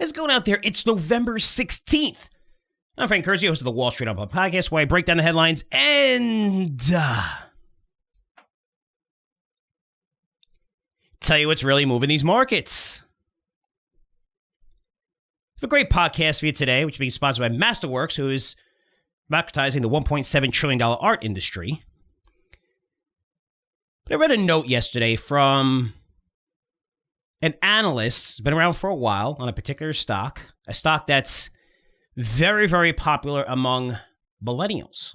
is going out there. It's November 16th. I'm Frank Curzio, host of the Wall Street Unplugged podcast, where I break down the headlines and tell you what's really moving these markets. I have a great podcast for you today, which is being sponsored by Masterworks, who is democratizing the $1.7 trillion art industry. But I read a note yesterday from an analyst who's been around for a while on a particular stock, a stock that's very, very popular among millennials.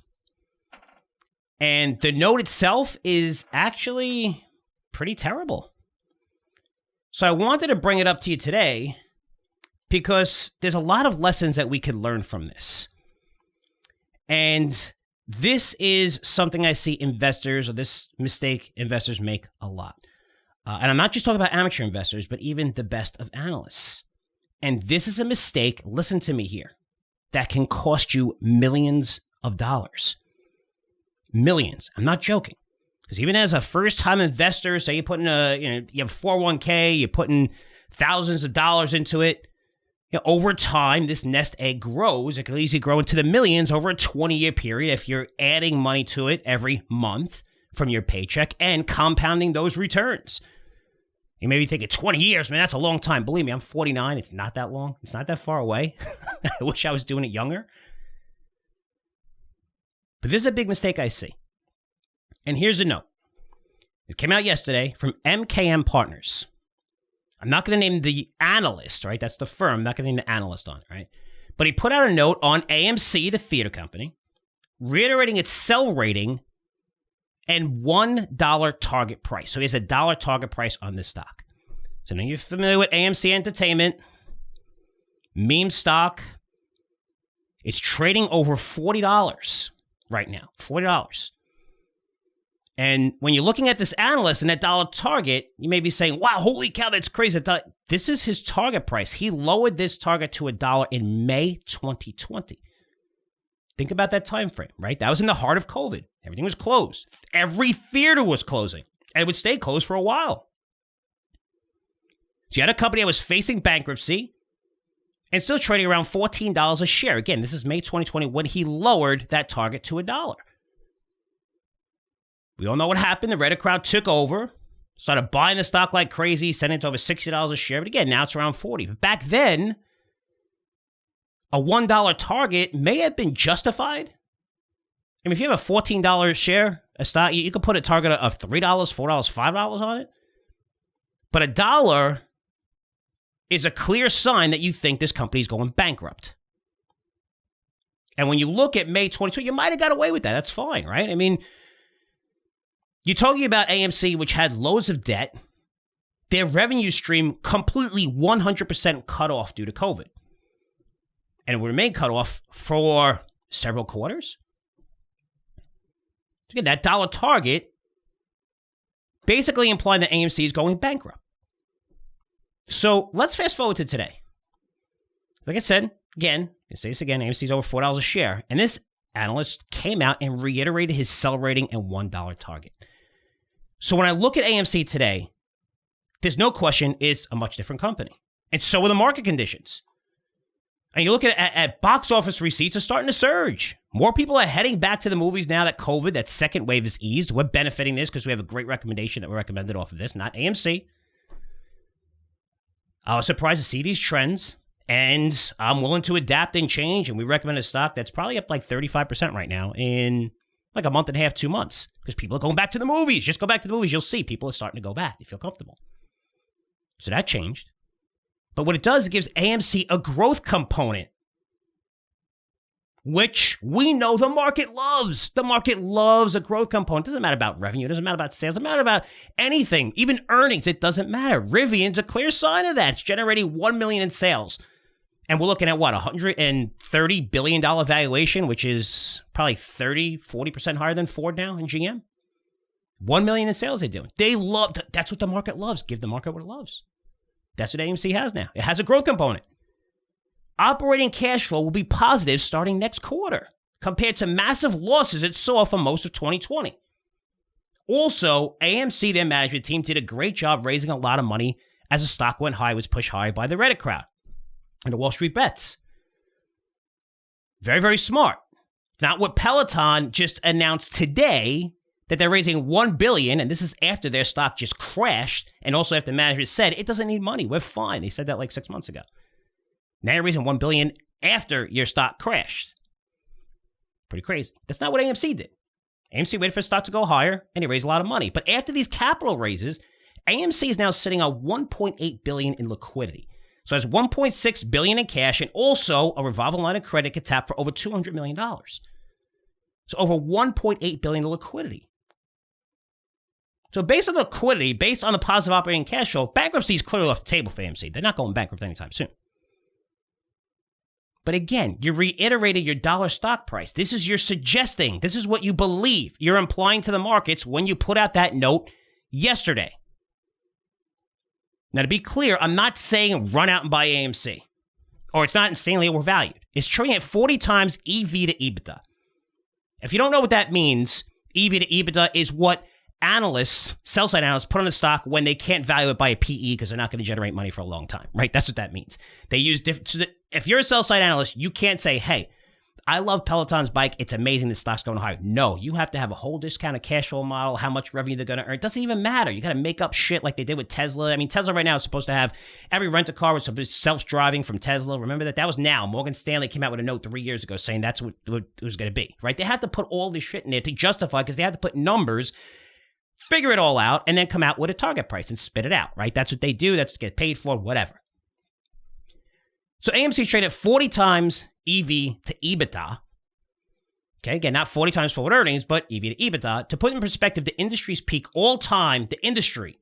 And the note itself is actually pretty terrible. So I wanted to bring it up to you today because there's a lot of lessons that we can learn from this. And this is something I see investors, or this mistake investors make a lot. And I'm not just talking about amateur investors, but even the best of analysts. And this is a mistake, listen to me here, that can cost you millions of dollars. Millions. I'm not joking. Because even as a first-time investor, say you put in you have 401k, you're putting thousands of dollars into it. Over time, this nest egg grows. It can easily grow into the millions over a 20-year period if you're adding money to it every month from your paycheck and compounding those returns. You may be thinking 20 years, man, that's a long time. Believe me, I'm 49. It's not that long. It's not that far away. I wish I was doing it younger. But this is a big mistake I see. And here's a note. It came out yesterday from MKM Partners. I'm not going to name the analyst, right? That's the firm. I'm not going to name the analyst on it, right? But he put out a note on AMC, the theater company, reiterating its sell rating and $1 target price. So he has a dollar target price on this stock. So now you're familiar with AMC Entertainment, meme stock. It's trading over $40 right now, $40. And when you're looking at this analyst and that dollar target, you may be saying, wow, holy cow, that's crazy. This is his target price. He lowered this target to $1 in May 2020. Think about that time frame, right? That was in the heart of COVID. Everything was closed. Every theater was closing, and it would stay closed for a while. So you had a company that was facing bankruptcy and still trading around $14 a share. Again, this is May 2020 when he lowered that target to $1. We all know what happened. The Reddit crowd took over, started buying the stock like crazy, sending it to over $60 a share. But again, now it's around $40. But back then, a $1 target may have been justified. I mean, if you have a $14 share, a stock, you could put a target of $3, $4, $5 on it. But $1 is a clear sign that you think this company is going bankrupt. And when you look at May 22, you might have got away with that. That's fine, right? I mean, you're talking about AMC, which had loads of debt, their revenue stream completely 100% cut off due to COVID. And it will remain cut off for several quarters. Again, that dollar target basically implying that AMC is going bankrupt. So let's fast forward to today. Like I said, again, I say this again, AMC is over $4 a share. And this analyst came out and reiterated his sell rating and $1 target. So when I look at AMC today, there's no question it's a much different company. And so are the market conditions. And you look at box office receipts are starting to surge. More people are heading back to the movies now that COVID, that second wave is eased. We're benefiting this because we have a great recommendation that we recommended off of this, not AMC. I was surprised to see these trends, and I'm willing to adapt and change, and we recommend a stock that's probably up like 35% right now in like a month and a half, 2 months, because people are going back to the movies. Just go back to the movies. You'll see people are starting to go back. They feel comfortable. So that changed. But what it does, it gives AMC a growth component, which we know the market loves. The market loves a growth component. It doesn't matter about revenue. It doesn't matter about sales. It doesn't matter about anything, even earnings. It doesn't matter. Rivian's a clear sign of that. It's generating $1 million in sales. And we're looking at what, $130 billion valuation, which is probably 40% higher than Ford now and GM. $1 million in sales they're doing. They love, that's what the market loves. Give the market what it loves. That's what AMC has now. It has a growth component. Operating cash flow will be positive starting next quarter compared to massive losses it saw for most of 2020. Also, AMC, their management team, did a great job raising a lot of money as the stock went high, was pushed high by the Reddit crowd. and the Wall Street bets. Very, very smart. Not what Peloton just announced today, that they're raising $1 billion, and this is after their stock just crashed, and also after management said, it doesn't need money, we're fine. They said that like 6 months ago. Now you're raising $1 billion after your stock crashed. Pretty crazy. That's not what AMC did. AMC waited for stock to go higher, and they raised a lot of money. But after these capital raises, AMC is now sitting on $1.8 billion in liquidity. So it has $1.6 billion in cash, and also a revolving line of credit could tap for over $200 million. So over $1.8 billion in liquidity. So based on the liquidity, based on the positive operating cash flow, bankruptcy is clearly off the table for AMC. They're not going bankrupt anytime soon. But again, you reiterated your dollar stock price. This is your suggesting. This is what you believe. You're implying to the markets when you put out that note yesterday. Now, to be clear, I'm not saying run out and buy AMC, or it's not insanely overvalued. It's trading at 40 times EV to EBITDA. If you don't know what that means, EV to EBITDA is what analysts, sell-side analysts, put on the stock when they can't value it by a PE because they're not going to generate money for a long time, right? That's what that means. They use different. So if you're a sell-side analyst, you can't say, hey, I love Peloton's bike. It's amazing the stock's going higher. No, you have to have a whole discounted cash flow model, how much revenue they're going to earn. It doesn't even matter. You got to make up shit like they did with Tesla. I mean, Tesla right now is supposed to have every rent-a-car was supposed to be self-driving from Tesla. Remember that? That was now. Morgan Stanley came out with a note 3 years ago saying that's what it was going to be, right? They have to put all this shit in there to justify because they have to put numbers, figure it all out, and then come out with a target price and spit it out, right? That's what they do. That's what they get paid for, whatever. So AMC traded 40 times EV to EBITDA. Okay, again, not 40 times forward earnings, but EV to EBITDA. To put in perspective, the industry's peak all time, the industry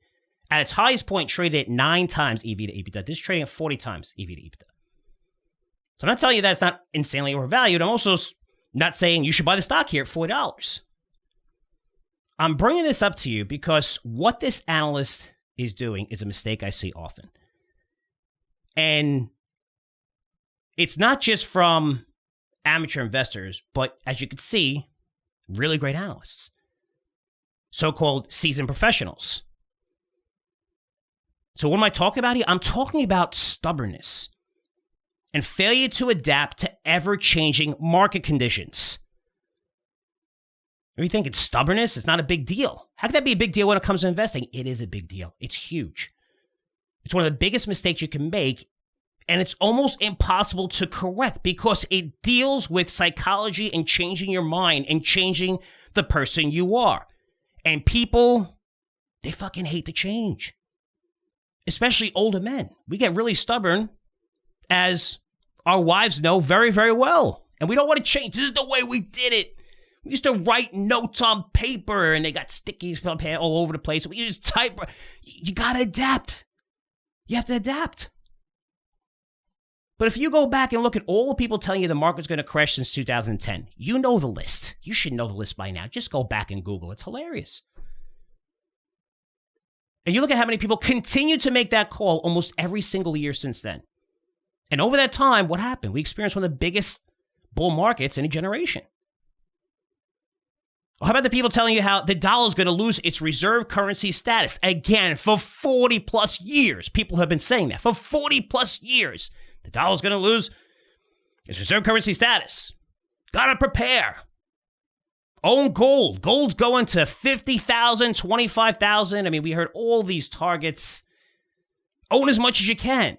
at its highest point traded at 9 times EV to EBITDA. This is trading at 40 times EV to EBITDA. So I'm not telling you that it's not insanely overvalued. I'm also not saying you should buy the stock here at $40. I'm bringing this up to you because what this analyst is doing is a mistake I see often. And it's not just from amateur investors, but as you can see, really great analysts, so-called seasoned professionals. So what am I talking about here? I'm talking about stubbornness and failure to adapt to ever-changing market conditions. Are you thinking stubbornness? It's not a big deal. How could that be a big deal when it comes to investing? It is a big deal. It's huge. It's one of the biggest mistakes you can make. And it's almost impossible to correct because it deals with psychology and changing your mind and changing the person you are. And people, they fucking hate to change. Especially older men. We get really stubborn, as our wives know very, very well. And we don't want to change. This is the way we did it. We used to write notes on paper and they got stickies all over the place. We used type. You got to adapt. You have to adapt. But if you go back and look at all the people telling you the market's going to crash since 2010, you know the list. You should know the list by now. Just go back and Google. It's hilarious. And you look at how many people continue to make that call almost every single year since then. And over that time, what happened? We experienced one of the biggest bull markets in a generation. Or how about the people telling you how the dollar is going to lose its reserve currency status? Again, for 40 plus years, people have been saying that. For 40 plus years. The dollar's going to lose its reserve currency status. Got to prepare. Own gold. Gold's going to 50,000, 25,000. I mean, we heard all these targets. Own as much as you can.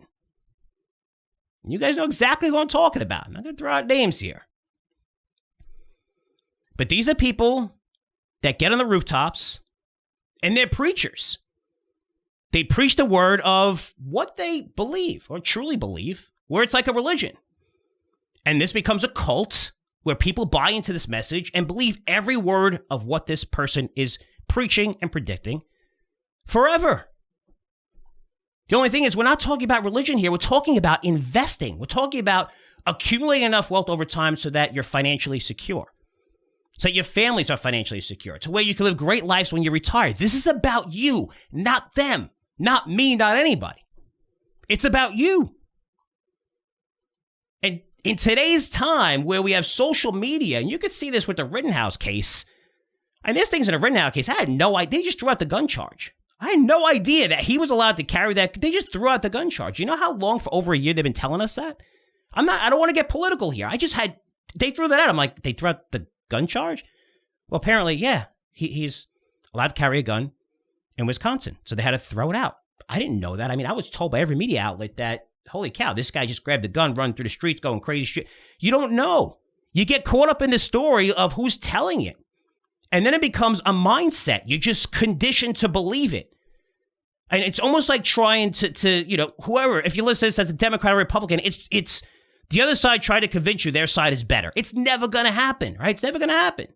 You guys know exactly who I'm talking about. I'm not going to throw out names here. But these are people that get on the rooftops and they're preachers. They preach the word of what they believe or truly believe, where it's like a religion. And this becomes a cult where people buy into this message and believe every word of what this person is preaching and predicting forever. The only thing is, we're not talking about religion here. We're talking about investing. We're talking about accumulating enough wealth over time so that you're financially secure. So that your families are financially secure. To where you can live great lives when you retire. This is about you, not them. Not me, not anybody. It's about you. And in today's time where we have social media, and you could see this with the Rittenhouse case. And there's things in the Rittenhouse case, I had no idea. They just threw out the gun charge. I had no idea that he was allowed to carry that. They just threw out the gun charge. You know how long, for over a year, they've been telling us that? I don't want to get political here. They threw that out. I'm like, they threw out the gun charge? Well, apparently, yeah, he's allowed to carry a gun in Wisconsin. So they had to throw it out. I didn't know that. I mean, I was told by every media outlet that, holy cow, this guy just grabbed the gun, run through the streets, going crazy shit. You don't know. You get caught up in the story of who's telling it. And then it becomes a mindset. You're just conditioned to believe it. And it's almost like trying to whoever, if you listen to this as a Democrat or Republican, it's the other side trying to convince you their side is better. It's never going to happen, right? It's never going to happen.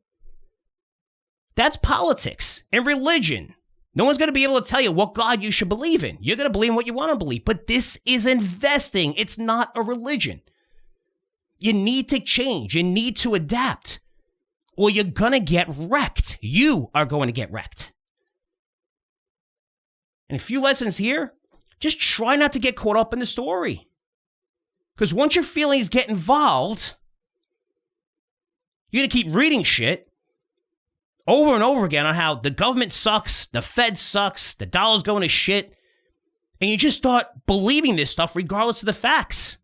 That's politics and religion. No one's going to be able to tell you what God you should believe in. You're going to believe in what you want to believe. But this is investing. It's not a religion. You need to change. You need to adapt. Or you're going to get wrecked. You are going to get wrecked. And a few lessons here. Just try not to get caught up in the story. Because once your feelings get involved, you're going to keep reading shit over and over again on how the government sucks, the Fed sucks, the dollar's going to shit. And you just start believing this stuff regardless of the facts.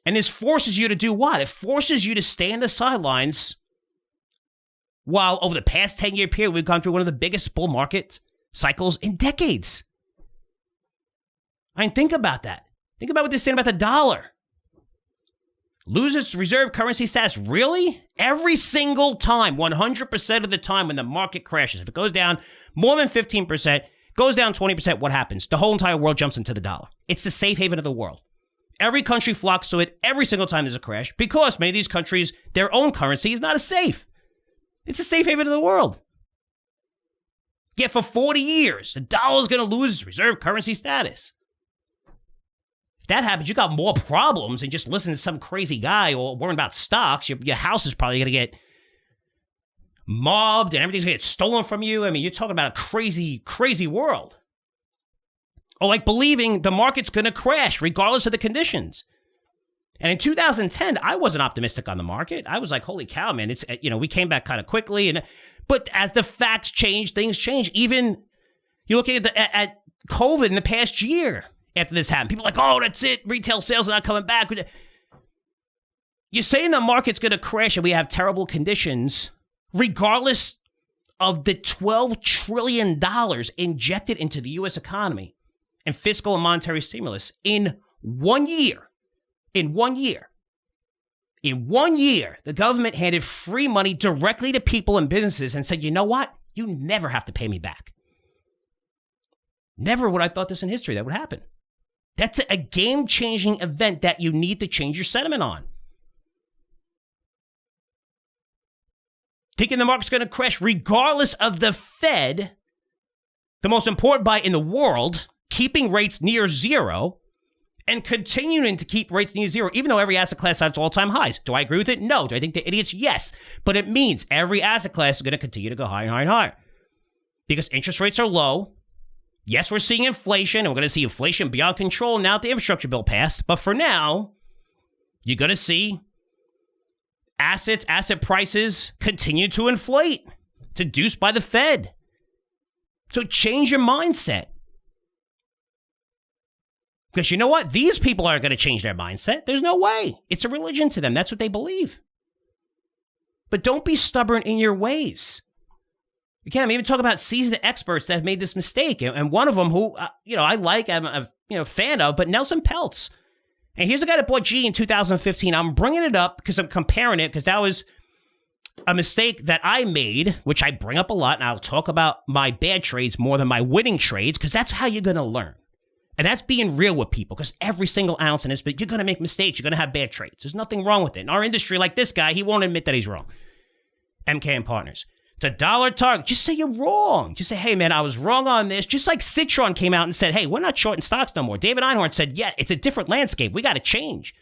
And this forces you to do what? It forces you to stay in the sidelines while over the past 10-year period, we've gone through one of the biggest bull market cycles in decades. I mean, think about that. Think about what they're saying about the dollar. Lose its reserve currency status. Really? Every single time, 100% of the time when the market crashes, if it goes down more than 15%, goes down 20%, what happens? The whole entire world jumps into the dollar. It's the safe haven of the world. Every country flocks to it every single time there's a crash because many of these countries, their own currency is not as safe. It's a safe haven of the world. Yet for 40 years, the dollar is going to lose its reserve currency status. If that happens, you got more problems than just listening to some crazy guy or worrying about stocks. Your house is probably going to get mobbed and everything's going to get stolen from you. I mean, you're talking about a crazy, crazy world. Or like believing the market's going to crash regardless of the conditions. And in 2010, I wasn't optimistic on the market. I was like, holy cow, man, it's, we came back kind of quickly. But as the facts change, things change. Even you're looking at COVID in the past year after this happened. People are like, oh, that's it. Retail sales are not coming back. You're saying the market's going to crash and we have terrible conditions regardless of the $12 trillion injected into the U.S. economy and fiscal and monetary stimulus in 1 year. In 1 year. In 1 year, the government handed free money directly to people and businesses and said, you know what? You never have to pay me back. Never would I thought this in history that would happen. That's a game-changing event that you need to change your sentiment on. Thinking the market's going to crash regardless of the Fed, the most important buy in the world, keeping rates near zero, and continuing to keep rates near zero, even though every asset class has all-time highs. Do I agree with it? No. Do I think they're idiots? Yes. But it means every asset class is going to continue to go higher and higher and higher. Because interest rates are low. Yes, we're seeing inflation, and we're going to see inflation beyond control now that the infrastructure bill passed. But for now, you're going to see asset prices continue to inflate, deduced by the Fed. So change your mindset. Because you know what? These people aren't going to change their mindset. There's no way. It's a religion to them. That's what they believe. But don't be stubborn in your ways. Again, I'm even talking about seasoned experts that have made this mistake. And one of them who, I like, I'm a fan of, but Nelson Peltz. And here's a guy that bought G in 2015. I'm bringing it up because I'm comparing it because that was a mistake that I made, which I bring up a lot. And I'll talk about my bad trades more than my winning trades because that's how you're going to learn. And that's being real with people because every single ounce in this, but you're going to make mistakes. You're going to have bad trades. There's nothing wrong with it. In our industry, like this guy, he won't admit that he's wrong. MK and Partners. It's a dollar target. Just say you're wrong. Just say, hey, man, I was wrong on this. Just like Citron came out and said, hey, we're not shorting stocks no more. David Einhorn said, yeah, it's a different landscape. We got to change.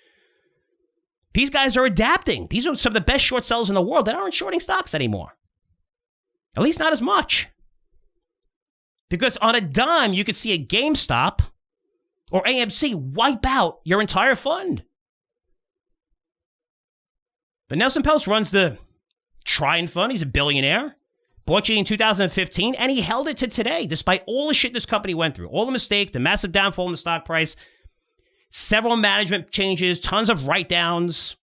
These guys are adapting. These are some of the best short sellers in the world that aren't shorting stocks anymore. At least not as much. Because on a dime, you could see a GameStop or AMC wipe out your entire fund. But Nelson Peltz runs the Tryon Fund. He's a billionaire. Bought GE in 2015, and he held it to today, despite all the shit this company went through. All the mistakes, the massive downfall in the stock price, several management changes, tons of write-downs.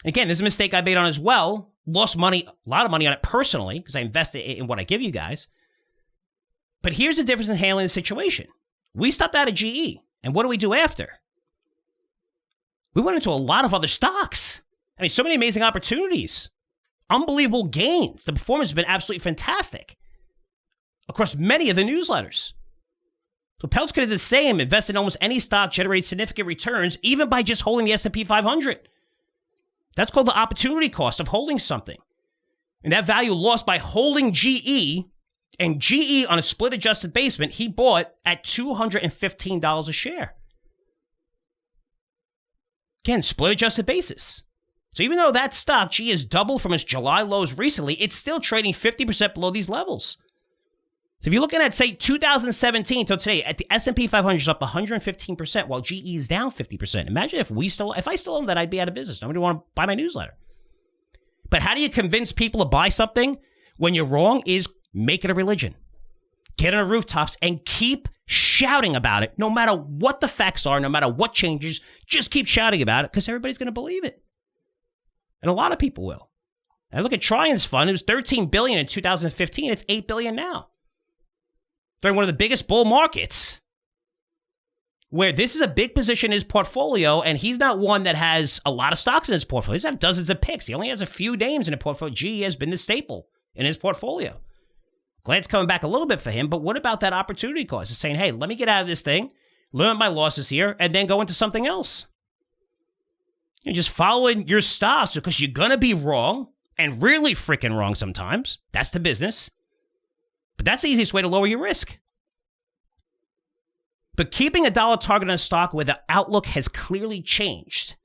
Again, this is a mistake I made on as well. Lost money, a lot of money on it personally, because I invested in what I give you guys. But here's the difference in handling the situation. We stopped out of GE, and what do we do after? We went into a lot of other stocks. I mean, so many amazing opportunities. Unbelievable gains. The performance has been absolutely fantastic across many of the newsletters. So Peltz could have did the same, invested in almost any stock, generate significant returns, even by just holding the S&P 500. That's called the opportunity cost of holding something. And that value lost by holding GE, and GE on a split adjusted basis, he bought at $215 a share. Again, split adjusted basis. So even though that stock, GE, is doubled from its July lows recently, it's still trading 50% below these levels. So if you're looking at, say, 2017 till today, at the S&P 500 is up 115%, while GE is down 50%. Imagine if I still owned that, I'd be out of business. Nobody would want to buy my newsletter. But how do you convince people to buy something when you're wrong? Is make it a religion. Get on the rooftops and keep shouting about it, no matter what the facts are, no matter what changes. Just keep shouting about it, because everybody's going to believe it. And a lot of people will. And look at Trian's fund. It was $13 billion in 2015. It's $8 billion now. During one of the biggest bull markets, where this is a big position in his portfolio, and he's not one that has a lot of stocks in his portfolio. He doesn't have dozens of picks. He only has a few names in the portfolio. GE has been the staple in his portfolio. Glad it's coming back a little bit for him, but what about that opportunity cost? It's saying, hey, let me get out of this thing, limit my losses here, and then go into something else. You're just following your stops because you're going to be wrong, and really freaking wrong sometimes. That's the business. But that's the easiest way to lower your risk. But keeping a dollar target on a stock where the outlook has clearly changed,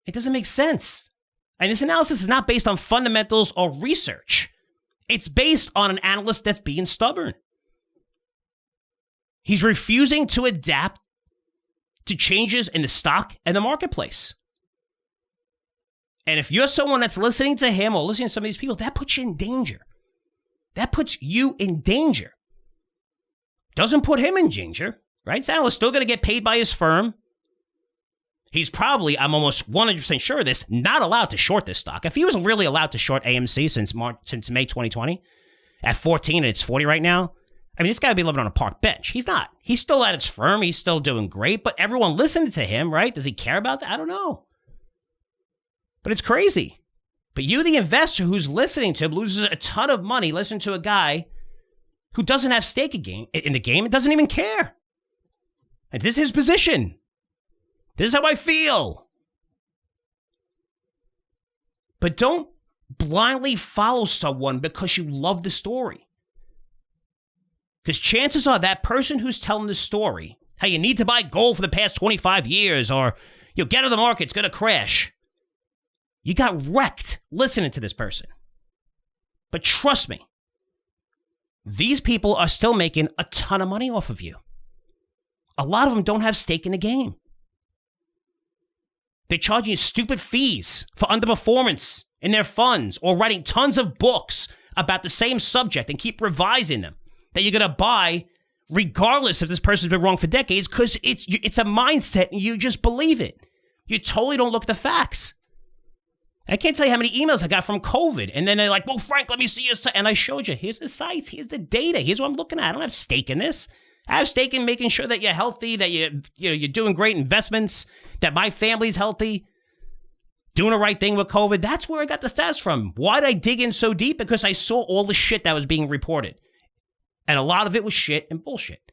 it doesn't make sense. And this analysis is not based on fundamentals or research. It's based on an analyst that's being stubborn. He's refusing to adapt to changes in the stock and the marketplace. And if you're someone that's listening to him or listening to some of these people, that puts you in danger. That puts you in danger. Doesn't put him in danger, right? This analyst is still going to get paid by his firm. He's probably, I'm almost 100% sure of this, not allowed to short this stock. If he was really allowed to short AMC since May 2020, at 14 and it's 40 right now, I mean, this guy would be living on a park bench. He's not. He's still at his firm. He's still doing great, but everyone listened to him, right? Does he care about that? I don't know. But it's crazy. But you, the investor who's listening to him, loses a ton of money listening to a guy who doesn't have stake in the game and doesn't even care. And this is his position. This is how I feel. But don't blindly follow someone because you love the story. Because chances are that person who's telling the story, how you need to buy gold for the past 25 years, or you'll get out of the market, it's going to crash. You got wrecked listening to this person. But trust me, these people are still making a ton of money off of you. A lot of them don't have stake in the game. They're charging you stupid fees for underperformance in their funds, or writing tons of books about the same subject and keep revising them that you're going to buy regardless if this person's been wrong for decades, because it's a mindset and you just believe it. You totally don't look at the facts. I can't tell you how many emails I got from COVID, and then they're like, well, Frank, let me see your site. And I showed you, here's the sites, here's the data, here's what I'm looking at. I don't have stake in this. I have stake in making sure that you're healthy, that you're doing great investments, that my family's healthy, doing the right thing with COVID. That's where I got the stats from. Why did I dig in so deep? Because I saw all the shit that was being reported. And a lot of it was shit and bullshit.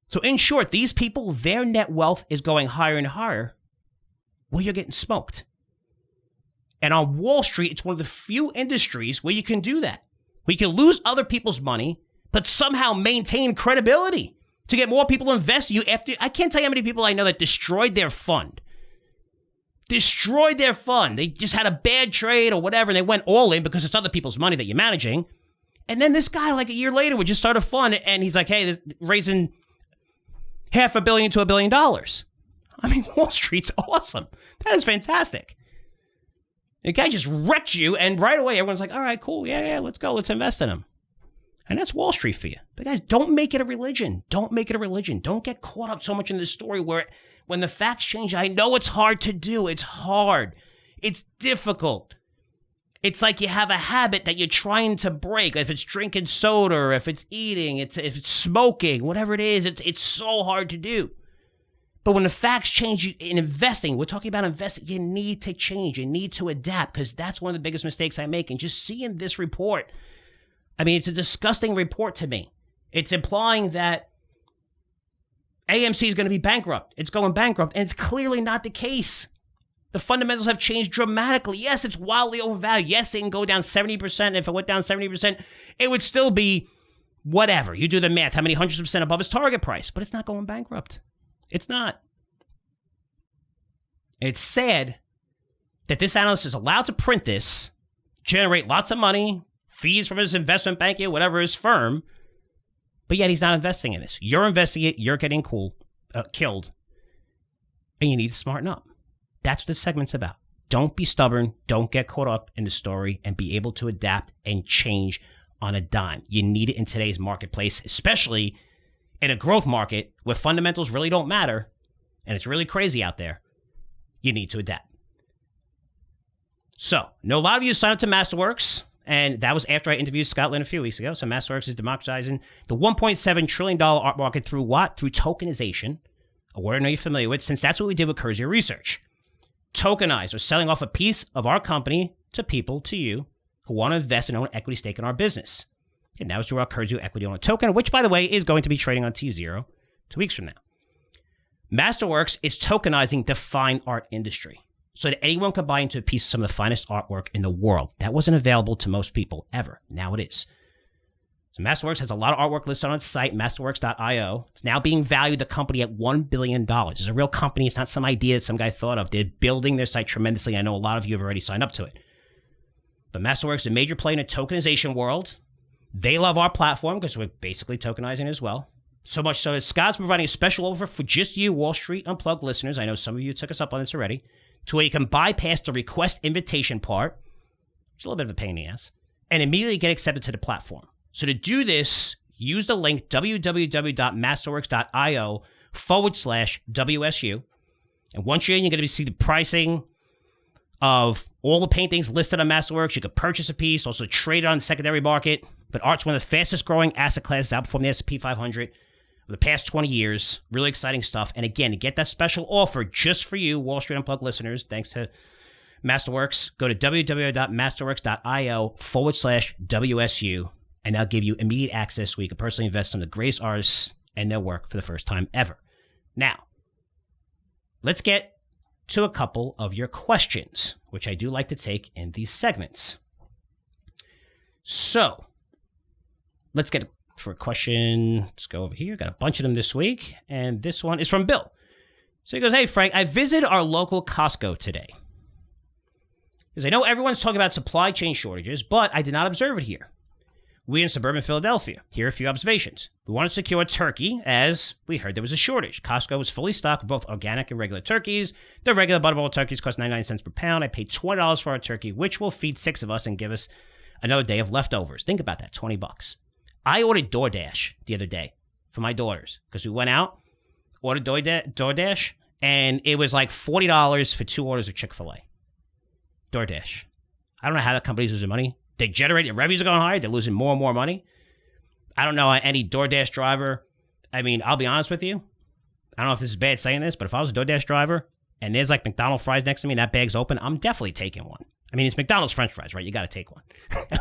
So in short, these people, their net wealth is going higher and higher. Well, you're getting smoked. And on Wall Street, it's one of the few industries where you can do that. Where you can lose other people's money, but somehow maintain credibility to get more people to invest in you after. I can't tell you how many people I know that destroyed their fund. Destroyed their fund. They just had a bad trade or whatever, and they went all in because it's other people's money that you're managing. And then this guy, like a year later, would just start a fund, and he's like, hey, this raising $500 million to $1 billion. I mean, Wall Street's awesome. That is fantastic. The guy just wrecks you, and right away everyone's like, all right, cool, yeah, let's go, let's invest in him. And that's Wall Street for you. But guys, don't make it a religion. Don't make it a religion. Don't get caught up so much in this story where when the facts change, I know it's hard to do. It's hard. It's difficult. It's like you have a habit that you're trying to break. If it's drinking soda, or if it's eating, if it's smoking, whatever it is, it's so hard to do. But when the facts change in investing, we're talking about investing, you need to change. You need to adapt, because that's one of the biggest mistakes I make. And just seeing this report, I mean, it's a disgusting report to me. It's implying that AMC is going to be bankrupt. It's going bankrupt, and it's clearly not the case. The fundamentals have changed dramatically. Yes, it's wildly overvalued. Yes, it can go down 70%. If it went down 70%, it would still be whatever. You do the math, how many hundreds of percent above its target price, but it's not going bankrupt. It's not. It's sad that this analyst is allowed to print this, generate lots of money, fees from his investment banking, whatever his firm, but yet he's not investing in this. You're investing it, you're getting killed, and you need to smarten up. That's what this segment's about. Don't be stubborn, don't get caught up in the story, and be able to adapt and change on a dime. You need it in today's marketplace, especially in a growth market where fundamentals really don't matter, and it's really crazy out there. You need to adapt. So, I know a lot of you signed up to Masterworks, and that was after I interviewed Scott Lynn a few weeks ago. So Masterworks is democratizing the $1.7 trillion art market through what? Through tokenization, a word I know you're familiar with, since that's what we did with Curzio Research. Tokenize, or selling off a piece of our company to people, to you, who want to invest and own an equity stake in our business. And that was through our Curzio Equity Owner Token, which, by the way, is going to be trading on T0 2 weeks from now. Masterworks is tokenizing the fine art industry so that anyone can buy into a piece of some of the finest artwork in the world. That wasn't available to most people ever. Now it is. So Masterworks has a lot of artwork listed on its site, masterworks.io. It's now being valued, the company, at $1 billion. It's a real company. It's not some idea that some guy thought of. They're building their site tremendously. I know a lot of you have already signed up to it. But Masterworks is a major player in the tokenization world. They love our platform because we're basically tokenizing as well. So much so that Scott's providing a special offer for just you, Wall Street Unplugged listeners. I know some of you took us up on this already. To where you can bypass the request invitation part, which is a little bit of a pain in the ass, and immediately get accepted to the platform. So to do this, use the link www.masterworks.io/WSU. And once you're in, you're going to see the pricing of all the paintings listed on Masterworks. You could purchase a piece, also trade it on the secondary market. But art's one of the fastest growing asset classes, outperforming the S&P 500 over the past 20 years. Really exciting stuff. And again, to get that special offer just for you, Wall Street Unplugged listeners, thanks to Masterworks, go to www.masterworks.io/WSU, and they'll give you immediate access where you can personally invest in the greatest artists and their work for the first time ever. Now, let's get to a couple of your questions, which I do like to take in these segments. So, let's get for a question. Let's go over here. Got a bunch of them this week. And this one is from Bill. So he goes, hey, Frank, I visited our local Costco today. Because I know everyone's talking about supply chain shortages, but I did not observe it here. We in suburban Philadelphia. Here are a few observations. We want to secure turkey, as we heard there was a shortage. Costco was fully stocked with both organic and regular turkeys. The regular butterball turkeys cost 99 cents per pound. I paid $20 for our turkey, which will feed 6 of us and give us another day of leftovers. Think about that, $20. I ordered DoorDash the other day for my daughters because we went out, ordered DoorDash, and it was like $40 for 2 orders of Chick-fil-A. DoorDash. I don't know how that company's losing money. They generate, their revenues are going higher. They're losing more and more money. I don't know any DoorDash driver. I mean, I'll be honest with you. I don't know if this is bad saying this, but if I was a DoorDash driver and there's like McDonald's fries next to me and that bag's open, I'm definitely taking one. I mean, it's McDonald's French fries, right? You got to take one.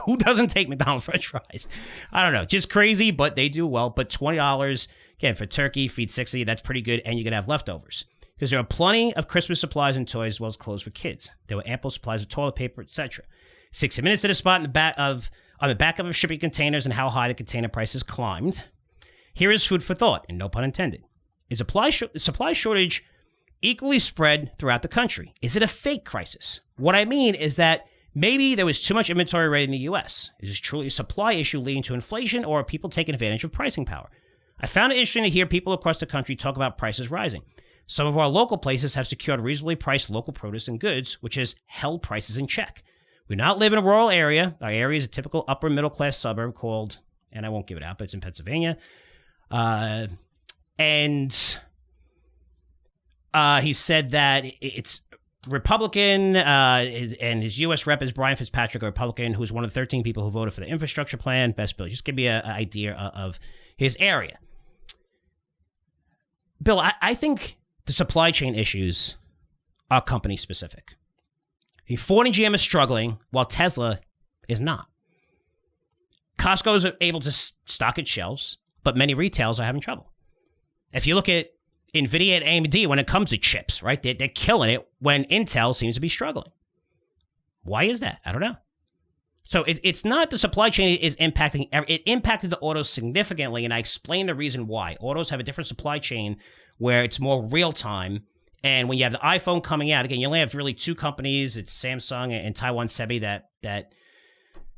Who doesn't take McDonald's French fries? I don't know. Just crazy, but they do well. But $20, again, for turkey, feed 60, that's pretty good. And you're going to have leftovers. Because there are plenty of Christmas supplies and toys as well as clothes for kids. There were ample supplies of toilet paper, etc. 60 minutes to the spot on the back of shipping containers and how high the container prices climbed. Here is food for thought, and no pun intended. Is supply shortage equally spread throughout the country? Is it a fake crisis? What I mean is that maybe there was too much inventory right in the U.S. Is this truly a supply issue leading to inflation, or are people taking advantage of pricing power? I found it interesting to hear people across the country talk about prices rising. Some of our local places have secured reasonably priced local produce and goods, which has held prices in check. We do not live in a rural area. Our area is a typical upper middle class suburb called, and I won't give it out, but it's in Pennsylvania. And he said that it's Republican, and his U.S. rep is Brian Fitzpatrick, a Republican, who's one of the 13 people who voted for the infrastructure plan. Best bill. Just give me an idea of his area. Bill, I think the supply chain issues are company specific. The Ford and GM is struggling while Tesla is not. Costco is able to stock its shelves, but many retailers are having trouble. If you look at NVIDIA and AMD when it comes to chips, right? They're killing it when Intel seems to be struggling. Why is that? I don't know. So it's not the supply chain is impacting. It impacted the autos significantly, and I explained the reason why. Autos have a different supply chain where it's more real time. And when you have the iPhone coming out, again, you only have really two companies. It's Samsung and Taiwan Sebi that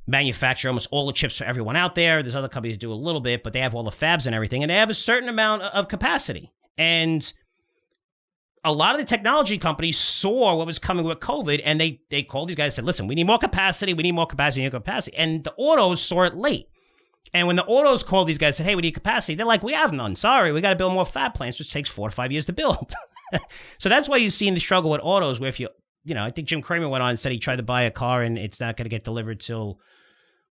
manufacture almost all the chips for everyone out there. There's other companies that do a little bit, but they have all the fabs and everything, and they have a certain amount of capacity. And a lot of the technology companies saw what was coming with COVID, and they called these guys and said, listen, we need more capacity, we need more capacity, we need more capacity. And the autos saw it late. And when the autos called these guys and said, hey, we need capacity, they're like, we have none. Sorry, we got to build more fab plants, which takes 4 to 5 years to build. So that's why you've seen the struggle with autos, where if you know, I think Jim Cramer went on and said he tried to buy a car and it's not going to get delivered till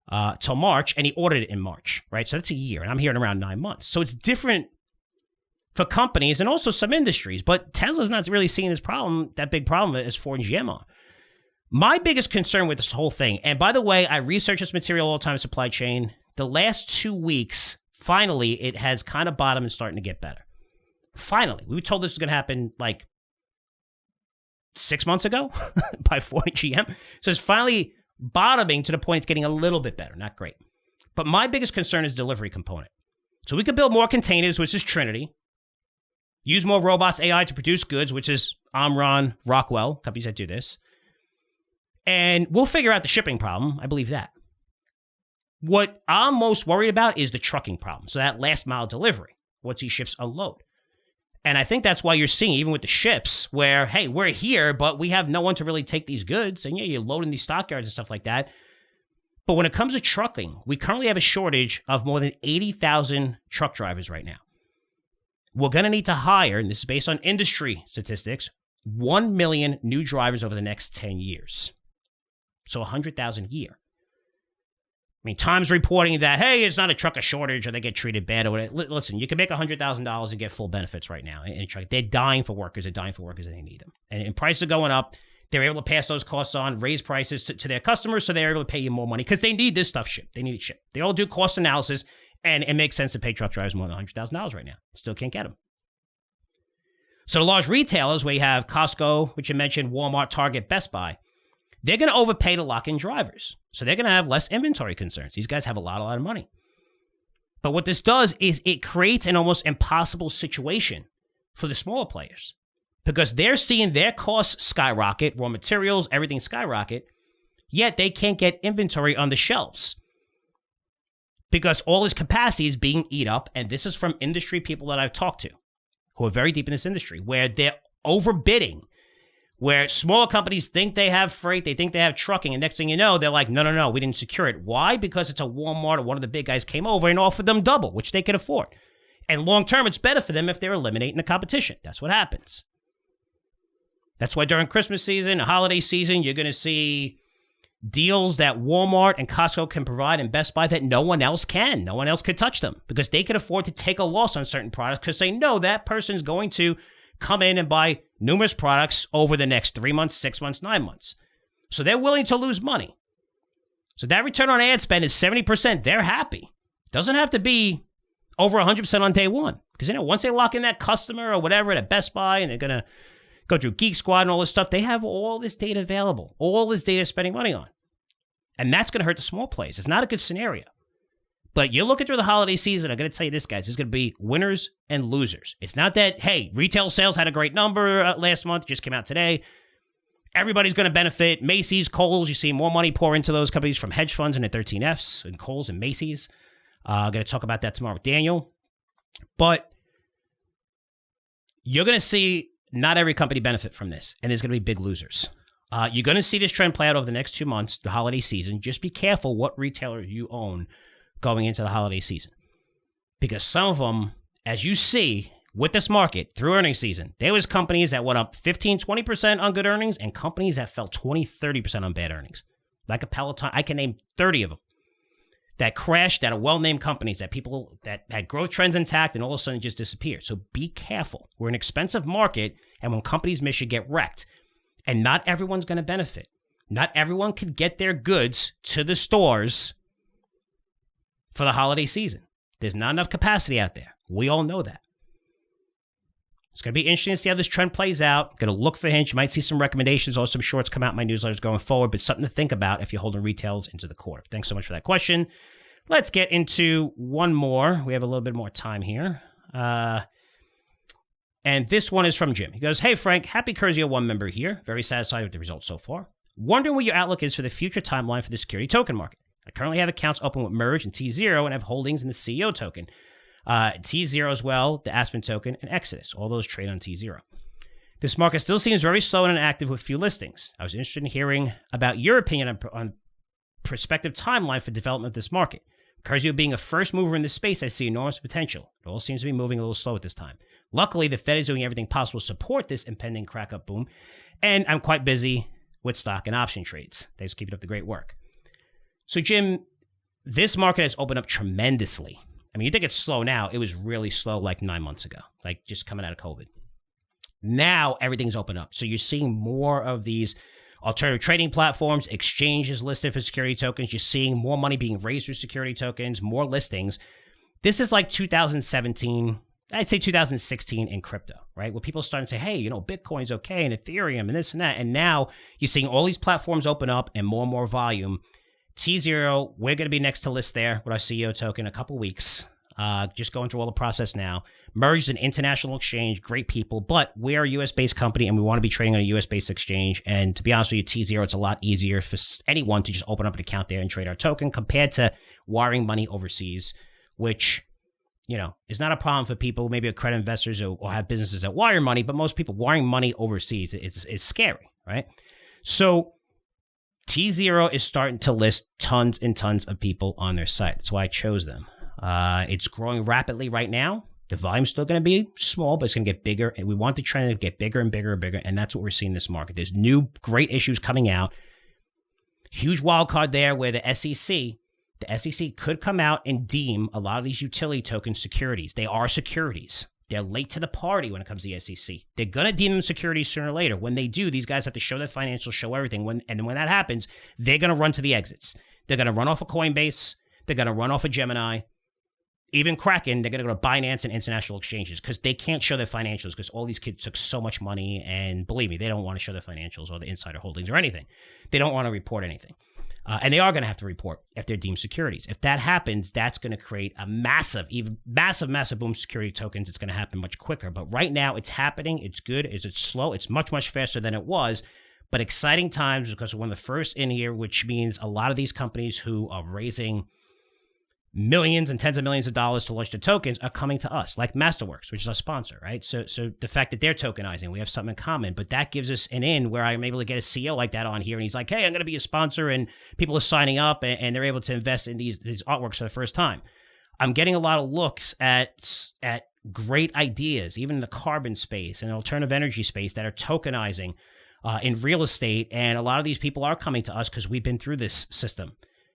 March, and he ordered it in March, right? So that's a year, and I'm hearing around 9 months. So it's different for companies and also some industries, but Tesla's not really seeing this problem, that big problem as Ford and GM are. My biggest concern with this whole thing, and by the way, I research this material all the time, supply chain. The last 2 weeks, finally, it has kind of bottomed and starting to get better. Finally. We were told this was going to happen like 6 months ago by Ford and GM. So it's finally bottoming to the point it's getting a little bit better, not great. But my biggest concern is delivery component. So we could build more containers, which is Trinity. Use more robots, AI to produce goods, which is Omron, Rockwell, companies that do this. And we'll figure out the shipping problem. I believe that. What I'm most worried about is the trucking problem. So that last mile delivery, once these ships unload. And I think that's why you're seeing, even with the ships, where, hey, we're here, but we have no one to really take these goods. And yeah, you're loading these stockyards and stuff like that. But when it comes to trucking, we currently have a shortage of more than 80,000 truck drivers right now. We're going to need to hire, and this is based on industry statistics, 1 million new drivers over the next 10 years. So 100,000 a year. I mean, Time's reporting that, hey, it's not a trucker shortage or they get treated bad or whatever. Listen, you can make $100,000 and get full benefits right now. And they're dying for workers. They're dying for workers and they need them. And prices are going up. They're able to pass those costs on, raise prices to their customers, so they're able to pay you more money because they need this stuff shipped. They need it shipped. They all do cost analysis, and it makes sense to pay truck drivers more than $100,000 right now. Still can't get them. So the large retailers, where you have Costco, which you mentioned, Walmart, Target, Best Buy, they're going to overpay to lock in drivers. So they're going to have less inventory concerns. These guys have a lot of money. But what this does is it creates an almost impossible situation for the smaller players because they're seeing their costs skyrocket, raw materials, everything skyrocket, yet they can't get inventory on the shelves because all this capacity is being eat up. And this is from industry people that I've talked to who are very deep in this industry, where they're overbidding, where smaller companies think they have freight, they think they have trucking, and next thing you know, they're like, no, we didn't secure it. Why? Because it's a Walmart or one of the big guys came over and offered them double, which they could afford. And long term, it's better for them if they're eliminating the competition. That's what happens. That's why during Christmas season, holiday season, you're going to see deals that Walmart and Costco can provide and Best Buy that no one else can. No one else could touch them because they could afford to take a loss on certain products because they know that person's going to come in and buy numerous products over the next 3 months, 6 months, 9 months. So they're willing to lose money. So that return on ad spend is 70%. They're happy. Doesn't have to be over 100% on day one. Because, once they lock in that customer or whatever at Best Buy and they're going to go through Geek Squad and all this stuff, they have all this data available. All this data spending money on. And that's going to hurt the small players. It's not a good scenario. But you're looking through the holiday season, I'm going to tell you this, guys. There's going to be winners and losers. It's not that, hey, retail sales had a great number last month, just came out today. Everybody's going to benefit. Macy's, Kohl's, you see more money pour into those companies from hedge funds and the 13Fs and Kohl's and Macy's. I'm going to talk about that tomorrow with Daniel. But you're going to see not every company benefit from this, and there's going to be big losers. You're going to see this trend play out over the next 2 months, the holiday season. Just be careful what retailers you own going into the holiday season. Because some of them, as you see with this market through earnings season, there was companies that went up 15, 20% on good earnings and companies that fell 20, 30% on bad earnings. Like a Peloton, I can name 30 of them that crashed, that are well-named companies, that people that had growth trends intact and all of a sudden just disappeared. So be careful. We're an expensive market, and when companies miss, you get wrecked. And not everyone's going to benefit. Not everyone can get their goods to the stores for the holiday season. There's not enough capacity out there. We all know that. It's going to be interesting to see how this trend plays out. Going to look for hints. You might see some recommendations or some shorts come out in my newsletters going forward, but something to think about if you're holding retails into the quarter. Thanks so much for that question. Let's get into one more. We have a little bit more time here. And this one is from Jim. He goes, "Hey, Frank, happy Curzio 1 member here. Very satisfied with the results so far. Wondering what your outlook is for the future timeline for the security token market. I currently have accounts open with Merge and T0 and have holdings in the CEO token. T0 as well, the Aspen token, and Exodus. All those trade on T0. This market still seems very slow and inactive with few listings. I was interested in hearing about your opinion on prospective timeline for development of this market. Curzio being a first mover in this space, I see enormous potential. It all seems to be moving a little slow at this time. Luckily, the Fed is doing everything possible to support this impending crack-up boom, and I'm quite busy with stock and option trades. Thanks for keeping up the great work." So, Jim, this market has opened up tremendously. I mean, you think it's slow now. It was really slow like 9 months ago, like just coming out of COVID. Now, everything's opened up. So you're seeing more of these alternative trading platforms, exchanges listed for security tokens. You're seeing more money being raised through security tokens, more listings. This is like 2017, I'd say 2016 in crypto, right? Where people starting to say, hey, Bitcoin's okay and Ethereum and this and that. And now you're seeing all these platforms open up and more volume. T0, we're going to be next to list there with our CEO token in a couple weeks. Just going through all the process now. Merged an international exchange, great people, but we're a US-based company and we want to be trading on a US-based exchange. And to be honest with you, T0, it's a lot easier for anyone to just open up an account there and trade our token compared to wiring money overseas, which, is not a problem for people, maybe accredited investors or have businesses that wire money, but most people wiring money overseas is scary, right? So T0 is starting to list tons and tons of people on their site. That's why I chose them. It's growing rapidly right now. The volume's still going to be small, but it's going to get bigger. And we want the trend to get bigger and bigger and bigger. And that's what we're seeing in this market. There's new great issues coming out. Huge wild card there where the SEC could come out and deem a lot of these utility token securities. They are securities. They're late to the party when it comes to the SEC. They're going to deem them securities sooner or later. When they do, these guys have to show their financials, show everything. And when that happens, they're going to run to the exits. They're going to run off of Coinbase. They're going to run off of Gemini. Even Kraken, they're going to go to Binance and international exchanges because they can't show their financials because all these kids took so much money. And believe me, they don't want to show their financials or the insider holdings or anything. They don't want to report anything. And they are going to have to report if they're deemed securities. If that happens, that's going to create a massive boom security tokens. It's going to happen much quicker. But right now, it's happening. It's good. Is it slow? It's much, much faster than it was. But exciting times because we're one of the first in here, which means a lot of these companies who are raising millions and tens of millions of dollars to launch the tokens are coming to us, like Masterworks, which is our sponsor, right? So the fact that they're tokenizing, we have something in common, but that gives us an in where I'm able to get a CEO like that on here, and he's like, hey, I'm going to be a sponsor, and people are signing up, and they're able to invest in these artworks for the first time. I'm getting a lot of looks at great ideas, even in the carbon space and alternative energy space that are tokenizing in real estate, and a lot of these people are coming to us because we've been through this system.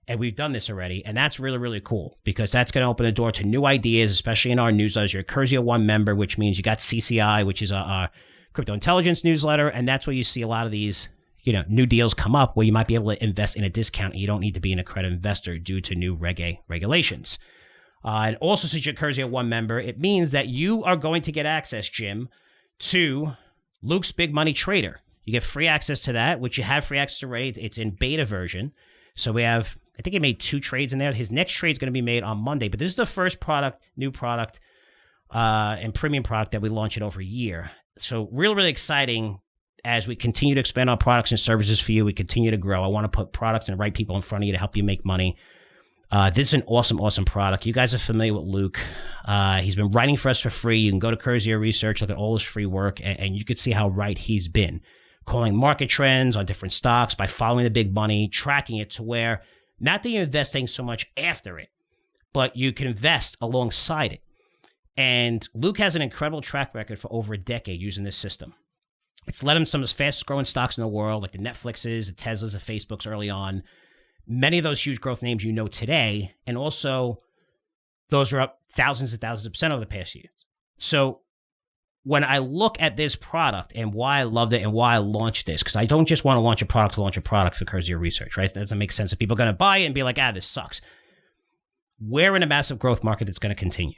And we've done this already. And that's really, really cool because that's going to open the door to new ideas, especially in our newsletters. You're a Curzio 1 member, which means you got CCI, which is our crypto intelligence newsletter. And that's where you see a lot of these, new deals come up where you might be able to invest in a discount and you don't need to be an accredited investor due to new regulations. And also, since you're a Curzio 1 member, it means that you are going to get access, Jim, to Luke's Big Money Trader. You get free access to that, which you have free access to already. It's in beta version. So we have, I think he made 2 trades in there. His next trade is going to be made on Monday. But this is the first new product, and premium product that we launched in over a year. So really, really exciting as we continue to expand our products and services for you. We continue to grow. I want to put products and the right people in front of you to help you make money. This is an awesome, awesome product. You guys are familiar with Luke. He's been writing for us for free. You can go to Curzio Research, look at all his free work, and you can see how right he's been. Calling market trends on different stocks by following the big money, tracking it to where, not that you're investing so much after it, but you can invest alongside it. And Luke has an incredible track record for over a decade using this system. It's led him some of the fastest growing stocks in the world, like the Netflixes, the Teslas, the Facebooks early on. Many of those huge growth names you know today, and also those are up thousands and thousands of percent over the past years. So when I look at this product and why I loved it and why I launched this, because I don't just want to launch a product to launch a product for Curzio Research, right? That doesn't make sense if people are going to buy it and be like, this sucks. We're in a massive growth market that's going to continue.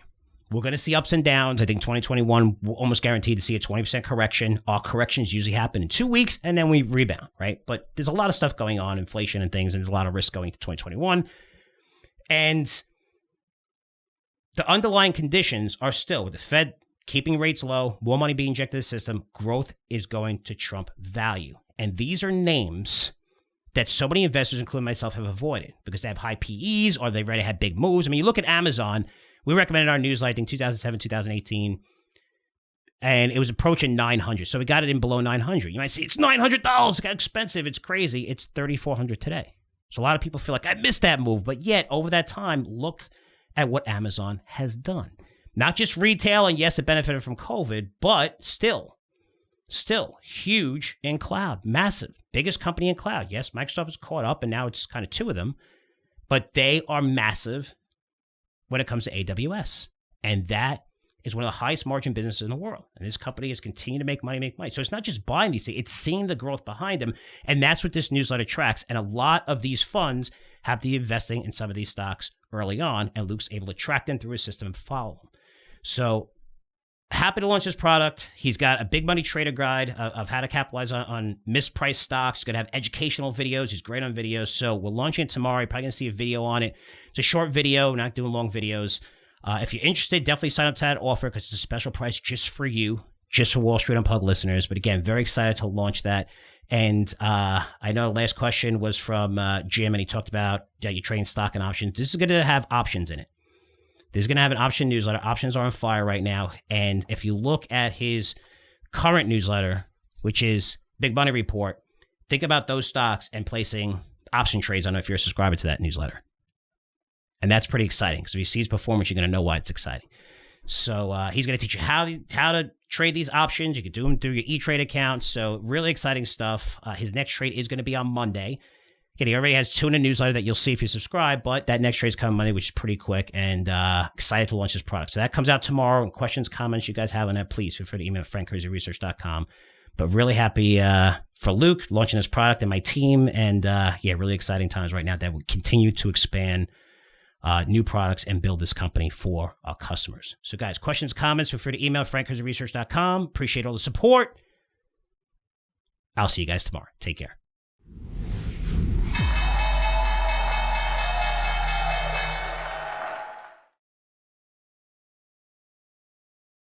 We're going to see ups and downs. I think 2021, we're almost guaranteed to see a 20% correction. Our corrections usually happen in 2 weeks, and then we rebound, right? But there's a lot of stuff going on, inflation and things, and there's a lot of risk going into 2021. And the underlying conditions are still, with the Fed keeping rates low, more money being injected into the system, growth is going to trump value. And these are names that so many investors, including myself, have avoided because they have high PEs or they've already had big moves. I mean, you look at Amazon. We recommended our newsletter, I think, 2007, 2018, and it was approaching 900. So we got it in below 900. You might say, it's $900. It's expensive. It's crazy. It's 3,400 today. So a lot of people feel like, I missed that move. But yet, over that time, look at what Amazon has done. Not just retail, and yes, it benefited from COVID, but still huge in cloud. Massive. Biggest company in cloud. Yes, Microsoft has caught up, and now it's kind of two of them. But they are massive when it comes to AWS. And that is one of the highest margin businesses in the world. And this company has continued to make money. So it's not just buying these things, it's seeing the growth behind them. And that's what this newsletter tracks. And a lot of these funds have to be investing in some of these stocks early on. And Luke's able to track them through his system and follow them. So happy to launch this product. He's got a big money trader guide of how to capitalize on mispriced stocks. He's going to have educational videos. He's great on videos. So we're launching it tomorrow. You're probably going to see a video on it. It's a short video. We're not doing long videos. If you're interested, definitely sign up to that offer because it's a special price just for you, just for Wall Street Unplugged listeners. But again, very excited to launch that. And I know the last question was from Jim, and he talked about you trading stock and options. This is going to have options in it. There's going to have an option newsletter. Options are on fire right now. And if you look at his current newsletter, which is Big Money Report, think about those stocks and placing option trades. I don't know if you're a subscriber to that newsletter. And that's pretty exciting because if you see his performance, you're going to know why it's exciting. So he's going to teach you how to trade these options. You can do them through your E-Trade account. So really exciting stuff. His next trade is going to be on Monday. Again, he already has 2 in a newsletter that you'll see if you subscribe, but that next trade is coming Monday, which is pretty quick, and excited to launch this product. So that comes out tomorrow. And questions, comments you guys have on that, please feel free to email frankcurzioresearch.com. But really happy for Luke launching this product and my team, and really exciting times right now that we continue to expand new products and build this company for our customers. So guys, questions, comments, feel free to email frankcurzioresearch.com. Appreciate all the support. I'll see you guys tomorrow. Take care.